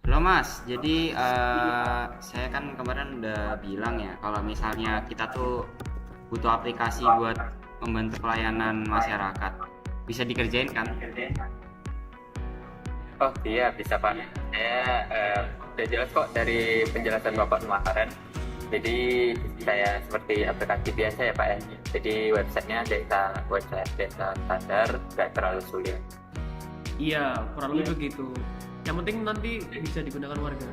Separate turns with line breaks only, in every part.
Halo Mas, jadi saya kan kemarin udah bilang ya kalau misalnya kita tuh butuh aplikasi buat membantu pelayanan masyarakat. Bisa dikerjain kan?
Oh iya bisa Pak. Saya udah jelas kok dari penjelasan Bapak kemarin. Jadi saya seperti aplikasi biasa ya Pak ya. Jadi websitenya website desa standar, nggak terlalu sulit.
Iya, kurang lebih begitu. Yang penting nanti bisa digunakan warga.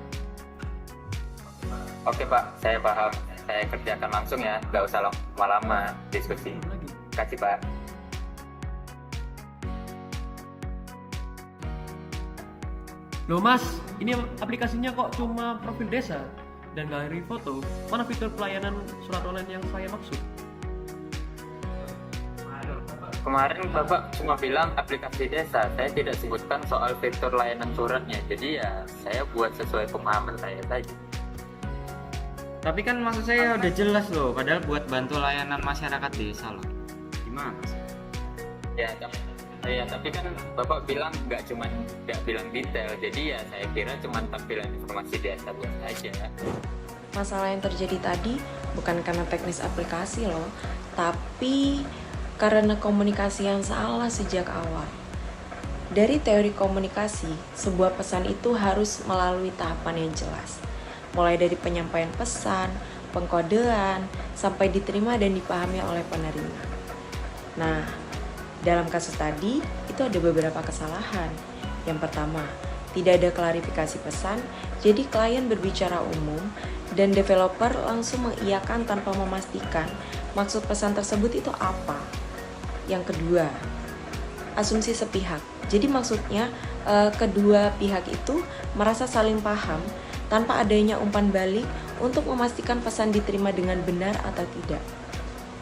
Oke Pak, saya paham. Saya kerjakan langsung ya, nggak usah lama-lama diskusi.
Lagi.
Terima kasih Pak.
Loh Mas, ini aplikasinya kok cuma profil desa dan galeri foto. Mana fitur pelayanan surat online yang saya maksud?
Kemarin Bapak cuma bilang aplikasi desa, saya tidak sebutkan soal fitur layanan suratnya. Jadi ya saya buat sesuai pemahaman saya saja.
Tapi kan maksud saya udah jelas loh, padahal buat bantu layanan masyarakat desa loh. Gimana sih?
Tapi kan Bapak bilang nggak bilang detail, jadi ya saya kira cuma tampilan informasi biasa biasa aja.
Masalah yang terjadi tadi bukan karena teknis aplikasi loh, tapi karena komunikasi yang salah sejak awal. Dari teori komunikasi, sebuah pesan itu harus melalui tahapan yang jelas. Mulai dari penyampaian pesan, pengkodean, sampai diterima dan dipahami oleh penerima. Nah, dalam kasus tadi, itu ada beberapa kesalahan. Yang pertama, tidak ada klarifikasi pesan, jadi klien berbicara umum dan developer langsung mengiyakan tanpa memastikan maksud pesan tersebut itu apa. Yang kedua, asumsi sepihak. Jadi maksudnya kedua pihak itu merasa saling paham tanpa adanya umpan balik untuk memastikan pesan diterima dengan benar atau tidak.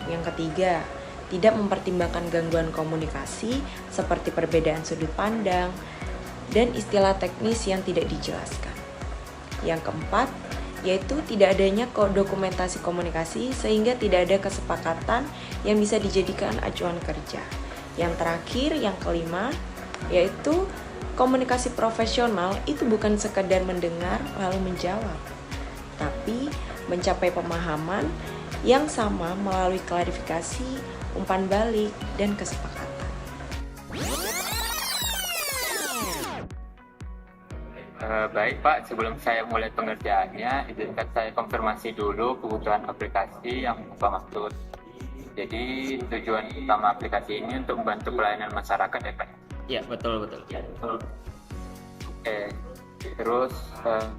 Yang ketiga, tidak mempertimbangkan gangguan komunikasi seperti perbedaan sudut pandang dan istilah teknis yang tidak dijelaskan. Yang keempat, yaitu tidak adanya dokumentasi komunikasi sehingga tidak ada kesepakatan yang bisa dijadikan acuan kerja. Yang terakhir, yang kelima, yaitu komunikasi profesional itu bukan sekedar mendengar lalu menjawab, tapi mencapai pemahaman yang sama melalui klarifikasi, umpan balik, dan kesepakatan.
Baik Pak, sebelum saya mulai pengerjaannya, izinkan saya konfirmasi dulu kebutuhan aplikasi yang Bapak maksud. Jadi tujuan utama aplikasi ini untuk membantu pelayanan masyarakat ya Pak?
Iya, betul betul.
Oke, terus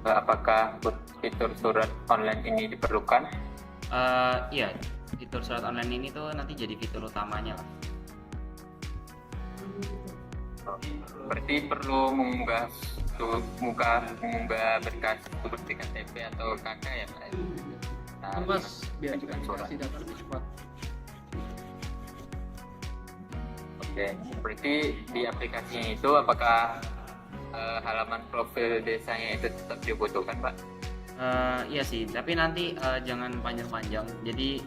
apakah fitur surat online ini diperlukan?
Iya, fitur surat online ini tuh nanti jadi fitur utamanya lah.
Berarti perlu mengunggah berkas seperti KTP atau KK ya Pak? Nah,
Mas, biar
ajukan surat.
verifikasi data lebih cepat.
Oke, berarti di aplikasinya itu apakah halaman profil desanya itu tetap dibutuhkan Pak?
Iya sih, tapi nanti jangan panjang-panjang. Jadi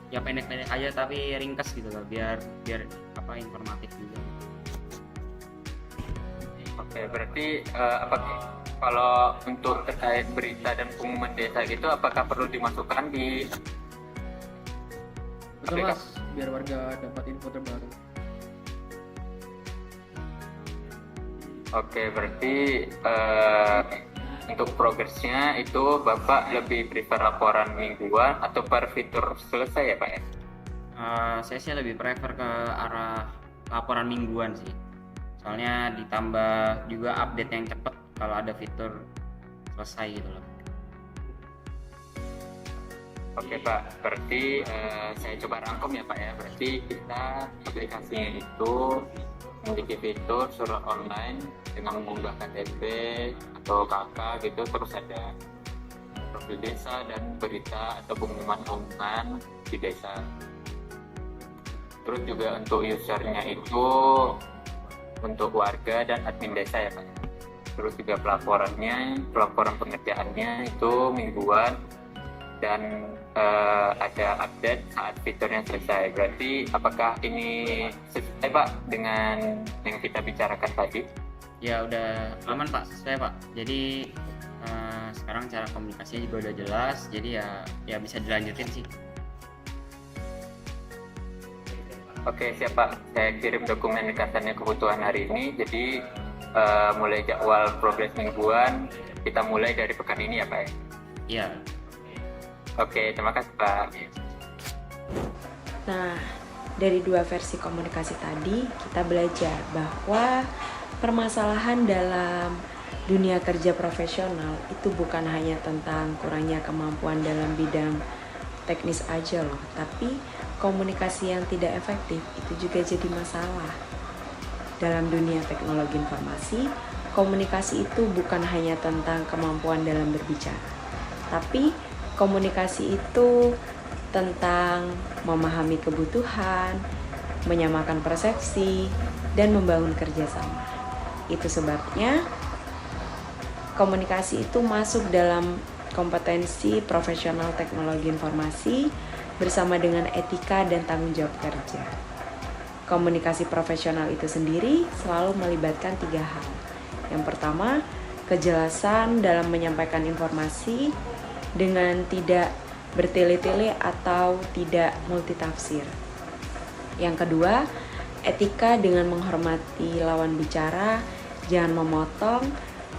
ya pendek-pendek aja tapi ringkas gitu loh, biar biar apa informatif juga.
Oke, berarti kalau untuk terkait berita dan pengumuman desa gitu, apakah perlu dimasukkan di
Betul Mas,
aplikasi?
biar warga dapat info terbaru.
Oke, berarti untuk progresnya itu Bapak lebih prefer laporan mingguan atau per fitur selesai ya Pak ya?
Saya sih lebih prefer ke arah laporan mingguan sih. Soalnya ditambah juga update yang cepat kalau ada fitur selesai gitu loh.
Oke Pak, berarti saya coba rangkum ya Pak ya. Berarti kita aplikasinya itu memiliki fitur surat online dengan mengunggah KTP atau KK gitu, terus ada profil desa dan berita atau pengumuman di desa. Terus juga untuk usernya itu untuk warga dan admin desa ya Pak. Terus juga pelaporan pengerjaannya itu mingguan dan ada update saat fiturnya selesai. Berarti apakah ini sesuai Pak dengan yang kita bicarakan tadi?
Ya udah aman Pak, sesuai Pak. Jadi sekarang cara komunikasinya juga udah jelas, jadi ya bisa dilanjutin sih.
Oke, siap Pak. Saya kirim dokumen ringkasannya kebutuhan hari ini. Jadi mulai jadwal progres mingguan kita mulai dari pekan ini ya Pak.
Iya.
Oke, terima kasih Pak.
Nah, dari dua versi komunikasi tadi, kita belajar bahwa permasalahan dalam dunia kerja profesional itu bukan hanya tentang kurangnya kemampuan dalam bidang teknis aja loh, tapi komunikasi yang tidak efektif itu juga jadi masalah. Dalam dunia teknologi informasi, komunikasi itu bukan hanya tentang kemampuan dalam berbicara, tapi komunikasi itu tentang memahami kebutuhan, menyamakan persepsi, dan membangun kerjasama. Itu sebabnya komunikasi itu masuk dalam kompetensi profesional teknologi informasi bersama dengan etika dan tanggung jawab kerja. Komunikasi profesional itu sendiri selalu melibatkan 3 hal. Yang pertama, kejelasan dalam menyampaikan informasi dengan tidak bertele-tele atau tidak multitafsir. Yang kedua, etika dengan menghormati lawan bicara, jangan memotong,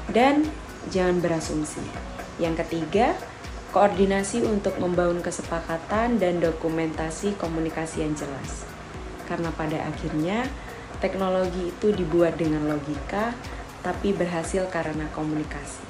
dan jangan berasumsi. Yang ketiga, koordinasi untuk membangun kesepakatan dan dokumentasi komunikasi yang jelas. Karena pada akhirnya, teknologi itu dibuat dengan logika, tapi berhasil karena komunikasi.